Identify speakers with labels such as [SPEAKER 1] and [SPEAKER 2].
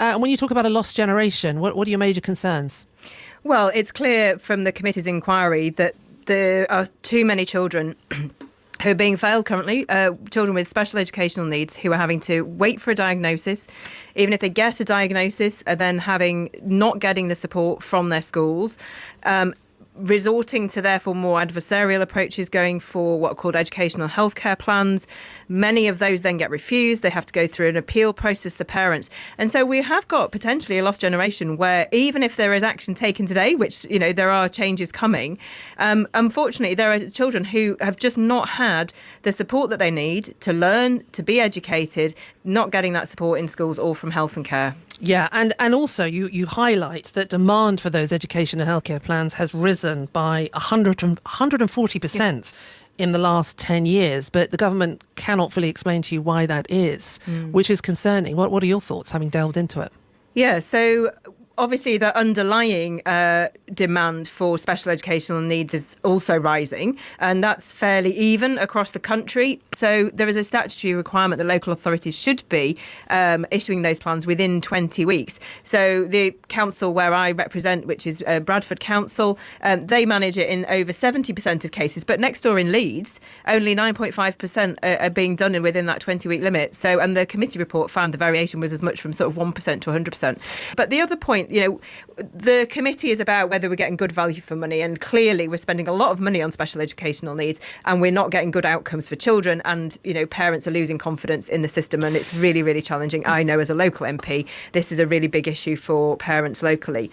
[SPEAKER 1] When you talk about a lost generation, what are your major concerns?
[SPEAKER 2] Well, it's clear from the committee's inquiry that there are too many children who are being failed currently, children with special educational needs who are having to wait for a diagnosis. Even if they get a diagnosis, are then not getting the support from their schools. Resorting to therefore more adversarial approaches, going for what are called educational healthcare plans. Many of those then get refused. They have to go through an appeal process, the parents. And so we have got potentially a lost generation where even if there is action taken today, which, there are changes coming, unfortunately, there are children who have just not had the support that they need to learn, to be educated, not getting that support in schools or from health and care.
[SPEAKER 1] Yeah, and also you highlight that demand for those education and healthcare plans has risen by 140% in the last 10 years, but the government cannot fully explain to you why that is, which is concerning. What are your thoughts, having delved into it?
[SPEAKER 2] Yeah, so obviously the underlying demand for special educational needs is also rising, and that's fairly even across the country. So there is a statutory requirement that local authorities should be issuing those plans within 20 weeks. So the council where I represent, which is Bradford Council, they manage it in over 70% of cases. But next door in Leeds, only 9.5% are being done within that 20-week limit. So, and the committee report found the variation was as much from sort of 1% to 100%. But the other point, the committee is about whether we're getting good value for money, and clearly we're spending a lot of money on special educational needs and we're not getting good outcomes for children, and parents are losing confidence in the system, and it's really, really challenging. I know as a local MP this is a really big issue for parents locally.